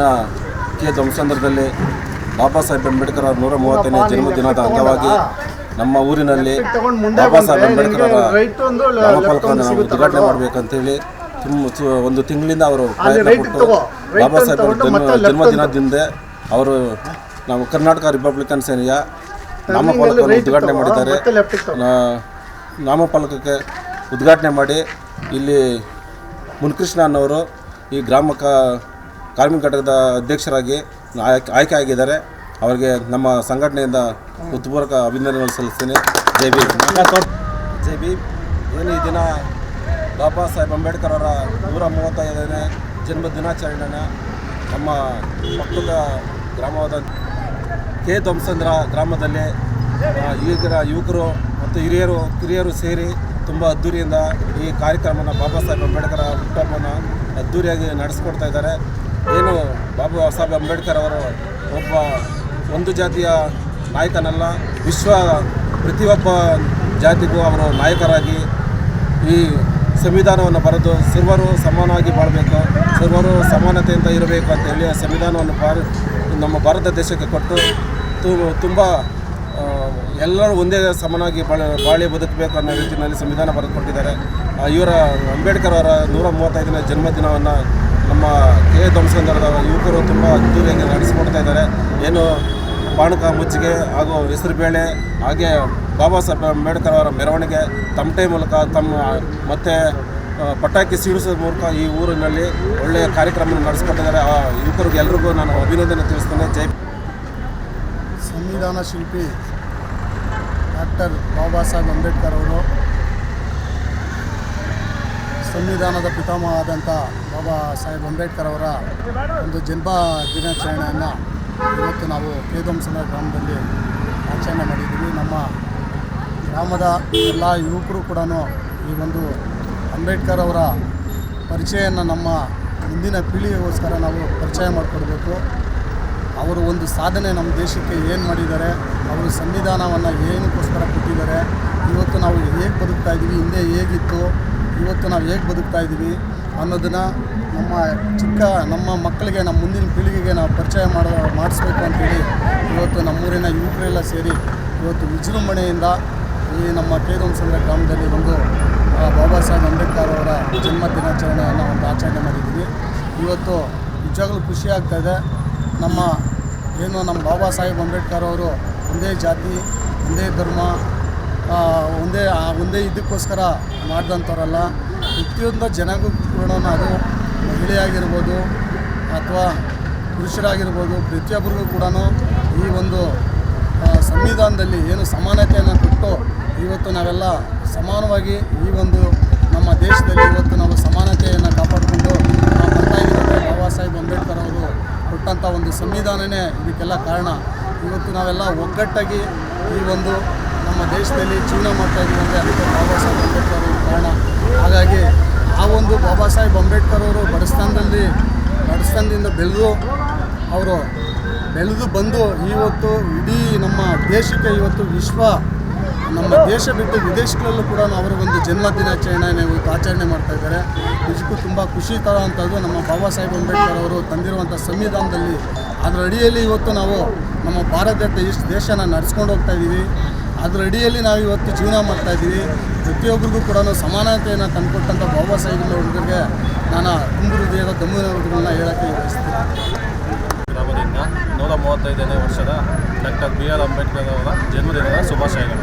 ಇಲ್ಲಿನ ಕೆ ಧ್ವಂಸಂದ್ರದಲ್ಲಿ ಬಾಬಾ ಸಾಹೇಬ್ ಅಂಬೇಡ್ಕರ್ ಅವರ 130ನೇ ಜನ್ಮದಿನದ ಅಂಗವಾಗಿ ನಮ್ಮ ಊರಿನಲ್ಲಿ ಬಾಬಾ ಸಾಹೇಬ್ ಅಂಬೇಡ್ಕರ್ ಅವರ ನಾಮಫಲಕವನ್ನು ನಾವು ಉದ್ಘಾಟನೆ ಮಾಡಬೇಕಂತೇಳಿ ಒಂದು ತಿಂಗಳಿಂದ ಅವರು ಪ್ರಯತ್ನ ಪಟ್ಟು ಬಾಬಾ ಸಾಹೇಬ್ ಜನ್ಮದಿನದಿಂದ ಅವರು ನಾವು ಕರ್ನಾಟಕ ರಿಪಬ್ಲಿಕನ್ ಸೇನೆಯ ನಾಮಫಲಕವನ್ನು ಉದ್ಘಾಟನೆ ಮಾಡಿದ್ದಾರೆ. ನಾಮಫಲಕಕ್ಕೆ ಉದ್ಘಾಟನೆ ಮಾಡಿ ಇಲ್ಲಿ ಮುನ್ಕೃಷ್ಣ ಅನ್ನೋರು ಈ ಗ್ರಾಮ ಕಾರ್ಮಿಕ ಘಟಕದ ಅಧ್ಯಕ್ಷರಾಗಿ ಆಯ್ಕೆ ಆಗಿದ್ದಾರೆ. ಅವರಿಗೆ ನಮ್ಮ ಸಂಘಟನೆಯಿಂದ ಹೃತ್ಪೂರ್ವಕ ಅಭಿನಂದನೆಗಳನ್ನು ಸಲ್ಲಿಸ್ತೀನಿ. ಜೈ ಭೀಮ್. ಜೈ ಭೀಮ್. ಏನು ಈ ದಿನ ಬಾಬಾ ಸಾಹೇಬ್ ಅಂಬೇಡ್ಕರ್ ಅವರ 135ನೇ ಜನ್ಮ ದಿನಾಚರಣೆಯನ್ನು ನಮ್ಮ ಪಕ್ಕದ ಗ್ರಾಮವಾದ ಕೆ ಧ್ವಂಸಂದ್ರ ಗ್ರಾಮದಲ್ಲಿ ಈಗಿನ ಯುವಕರು ಮತ್ತು ಕಿರಿಯರು ಸೇರಿ ತುಂಬ ಅದ್ದೂರಿಯಿಂದ ಈ ಕಾರ್ಯಕ್ರಮನ ಬಾಬಾ ಸಾಹೇಬ್ ಅಂಬೇಡ್ಕರ್ ಹುಟ್ಟುಹಬ್ಬವನ್ನು ಅದ್ದೂರಿಯಾಗಿ ನಡೆಸ್ಕೊಡ್ತಾ ಇದ್ದಾರೆ. ಏನು ಬಾಬಾ ಸಾಹೇಬ್ ಅಂಬೇಡ್ಕರ್ ಅವರು ಒಬ್ಬ ಒಂದು ಜಾತಿಯ ನಾಯಕನಲ್ಲ, ಪ್ರತಿಯೊಬ್ಬ ಜಾತಿಗೂ ಅವರು ನಾಯಕರಾಗಿ ಈ ಸಂವಿಧಾನವನ್ನು ಬರೆದು ಸರ್ವರು ಸಮಾನವಾಗಿ ಬಾಳಬೇಕು, ಸರ್ವರು ಸಮಾನತೆಯಿಂದ ಇರಬೇಕು ಅಂತೇಳಿ ಸಂವಿಧಾನವನ್ನು ನಮ್ಮ ಭಾರತ ದೇಶಕ್ಕೆ ಕೊಟ್ಟು ತುಂಬ ಎಲ್ಲರೂ ಒಂದೇ ಸಮನಾಗಿ ಬಾಳಿ ಬದುಕಬೇಕು ಅನ್ನೋ ರೀತಿಯಲ್ಲಿ ಸಂವಿಧಾನ ಬರೆದುಕೊಟ್ಟಿದ್ದಾರೆ. ಇವರ ಅಂಬೇಡ್ಕರ್ ಅವರ 135ನೇ ಜನ್ಮದಿನವನ್ನು ನಮ್ಮ ಕೆ ಧ್ವಂಸಂದ್ರದ ಯುವಕರು ತುಂಬ ಅದ್ದೂರಿಯಾಗಿ ನಡೆಸಿಕೊಡ್ತಾ ಇದ್ದಾರೆ. ಏನು ಪಾನಕ ಮುಚ್ಚಿಗೆ ಹಾಗೂ ಹೆಸರುಬೇಳೆ ಹಾಗೆ ಬಾಬಾ ಸಾಹೇಬ್ ಅಂಬೇಡ್ಕರ್ ಅವರ ಮೆರವಣಿಗೆ ತಮಟೆ ಮೂಲಕ ಮತ್ತು ಪಟಾಕಿ ಸಿಡಿಸೋದ್ರ ಮೂಲಕ ಈ ಊರಿನಲ್ಲಿ ಒಳ್ಳೆಯ ಕಾರ್ಯಕ್ರಮ ನಡೆಸಿಕೊಟ್ಟಿದ್ದಾರೆ. ಆ ಯುವಕರಿಗೆ ಎಲ್ರಿಗೂ ನಾನು ಅಭಿನಂದನೆ ತಿಳಿಸ್ತೇನೆ. ಜೈ. ಸಂವಿಧಾನ ಶಿಲ್ಪಿ ಡಾಕ್ಟರ್ ಬಾಬಾ ಸಾಹೇಬ್ ಅಂಬೇಡ್ಕರ್ ಅವರು ಸಂವಿಧಾನದ ಪಿತಾಮಹ ಆದಂಥ ಬಾಬಾ ಸಾಹೇಬ್ ಅಂಬೇಡ್ಕರ್ ಅವರ ಒಂದು ಜನ್ಮ ದಿನಾಚರಣೆಯನ್ನು ಇವತ್ತು ನಾವು ಕೆ ಧ್ವಂಸಂದ್ರ ಗ್ರಾಮದಲ್ಲಿ ಆಚರಣೆ ಮಾಡಿದ್ದೀವಿ. ನಮ್ಮ ಗ್ರಾಮದ ಎಲ್ಲ ಯುವಕರು ಕೂಡ ಈ ಒಂದು ಅಂಬೇಡ್ಕರ್ ಅವರ ಪರಿಚಯವನ್ನು ನಮ್ಮ ಮುಂದಿನ ಪೀಳಿಗೆಗೋಸ್ಕರ ನಾವು ಪರಿಚಯ ಮಾಡಿಕೊಡ್ಬೇಕು. ಅವರು ಒಂದು ಸಾಧನೆ ನಮ್ಮ ದೇಶಕ್ಕೆ ಏನು ಮಾಡಿದ್ದಾರೆ, ಅವರು ಸಂವಿಧಾನವನ್ನು ಏನಕ್ಕೋಸ್ಕರ ಕೊಟ್ಟಿದ್ದಾರೆ, ಇವತ್ತು ನಾವು ಹೇಗೆ ಬದುಕ್ತಾ ಇದ್ದೀವಿ, ಹಿಂದೆ ಹೇಗಿತ್ತು, ಇವತ್ತು ನಾವು ಹೇಗೆ ಬದುಕ್ತಾ ಇದ್ದೀವಿ ಅನ್ನೋದನ್ನು ನಮ್ಮ ಮಕ್ಕಳಿಗೆ, ನಮ್ಮ ಮುಂದಿನ ಪೀಳಿಗೆಗೆ ನಾವು ಪರಿಚಯ ಮಾಡಿಸ್ಬೇಕು ಅಂತೇಳಿ ಇವತ್ತು ನಮ್ಮೂರಿನ ಯುವಕರೆಲ್ಲ ಸೇರಿ ಇವತ್ತು ವಿಜೃಂಭಣೆಯಿಂದ ಈ ನಮ್ಮ ಕೆ ಧ್ವಂಸಂದ್ರ ಗ್ರಾಮದಲ್ಲಿ ಒಂದು ಬಾಬಾ ಸಾಹೇಬ್ ಅಂಬೇಡ್ಕರ್ ಅವರ ಜನ್ಮ ದಿನಾಚರಣೆಯನ್ನು ಒಂದು ಆಚರಣೆ ಮಾಡಿದ್ದೀವಿ. ಇವತ್ತು ನಿಜವಾಗ್ಲೂ ಖುಷಿ ಆಗ್ತಾಯಿದೆ. ನಮ್ಮ ಬಾಬಾ ಸಾಹೇಬ್ ಅಂಬೇಡ್ಕರ್ ಅವರು ಒಂದೇ ಜಾತಿ, ಒಂದೇ ಧರ್ಮ, ಒಂದೇ ಇದಕ್ಕೋಸ್ಕರ ಮಾಡಿದಂಥವ್ರಲ್ಲ. ಪ್ರತಿಯೊಂದು ಜನಗೂ ಕೂಡ ಅದು ಮಹಿಳೆಯಾಗಿರ್ಬೋದು ಅಥವಾ ಪುರುಷರಾಗಿರ್ಬೋದು, ಪ್ರತಿಯೊಬ್ಬರಿಗೂ ಕೂಡ ಈ ಒಂದು ಸಂವಿಧಾನದಲ್ಲಿ ಏನು ಸಮಾನತೆಯನ್ನು ಕೊಟ್ಟು ಇವತ್ತು ನಾವೆಲ್ಲ ಸಮಾನವಾಗಿ ಈ ಒಂದು ನಮ್ಮ ದೇಶದಲ್ಲಿ ಇವತ್ತು ನಾವು ಸಮಾನತೆಯನ್ನು ಕಾಪಾಡಿಕೊಂಡು ಬರ್ತಾ ಇದ್ದೀವಿ. ಬಾಬಾ ಸಾಹೇಬ್ ಅಂಬೇಡ್ಕರ್ ಅವರು ಕೊಟ್ಟಂಥ ಒಂದು ಸಂವಿಧಾನವೇ ಇದಕ್ಕೆಲ್ಲ ಕಾರಣ. ಇವತ್ತು ನಾವೆಲ್ಲ ಒಗ್ಗಟ್ಟಾಗಿ ಈ ಒಂದು ನಮ್ಮ ದೇಶದಲ್ಲಿ ಜೀವನ ಮಾಡ್ತಾಯಿದ್ದೀವಿ ಅಂದರೆ ಅದಕ್ಕೆ ಬಾಬಾ ಸಾಹೇಬ್ ಅಂಬೇಡ್ಕರ್ ಅವರು ಕಾರಣ. ಹಾಗಾಗಿ ಆ ಒಂದು ಬಾಬಾ ಸಾಹೇಬ್ ಅಂಬೇಡ್ಕರ್ ಅವರು ಬಡಸ್ತಾನದಿಂದ ಬೆಳೆದು ಬಂದು ಇವತ್ತು ಇಡೀ ನಮ್ಮ ದೇಶಕ್ಕೆ ಇವತ್ತು ನಮ್ಮ ದೇಶ ಬಿಟ್ಟು ವಿದೇಶಗಳಲ್ಲೂ ಕೂಡ ಅವರ ಒಂದು ಜನ್ಮ ದಿನಾಚರಣೆಯನ್ನು ಇವತ್ತು ಆಚರಣೆ ಮಾಡ್ತಾಯಿದ್ದಾರೆ. ನಿಜಕ್ಕೂ ತುಂಬ ಖುಷಿ ತರೋವಂಥದ್ದು ನಮ್ಮ ಬಾಬಾ ಸಾಹೇಬ್ ಅಂಬೇಡ್ಕರ್ ಅವರು ತಂದಿರುವಂಥ ಸಂವಿಧಾನದಲ್ಲಿ ಅದರ ಅಡಿಯಲ್ಲಿ ಇವತ್ತು ನಾವು ನಮ್ಮ ಭಾರತ ದೇಶನ ನಡೆಸ್ಕೊಂಡು ಹೋಗ್ತಾಯಿದ್ದೀವಿ. ಅದರ ಅಡಿಯಲ್ಲಿ ನಾವು ಇವತ್ತು ಜೀವನ ಮಾಡ್ತಾಯಿದ್ದೀವಿ. ಪ್ರತಿಯೊಬ್ಬರಿಗೂ ಕೂಡ ಸಮಾನತೆಯನ್ನು ತಂದುಕೊಟ್ಟಂಥ ಬಾಬಾ ಸಾಹೇಬ್ ಅವರಿಗೆ ನಾನು ತುಂಬ ಹೃದಯದ ಧನ್ಯವಾದಗಳನ್ನ ಹೇಳೋಕ್ಕೆ ಬಯಸ್ತೀನಿ. ಗ್ರಾಮದಿಂದ 135ನೇ ವರ್ಷದ ಡಾಕ್ಟರ್ BR ಅಂಬೇಡ್ಕರ್ ಅವರ ಜನ್ಮದಿನದ ಶುಭಾಶಯಗಳು.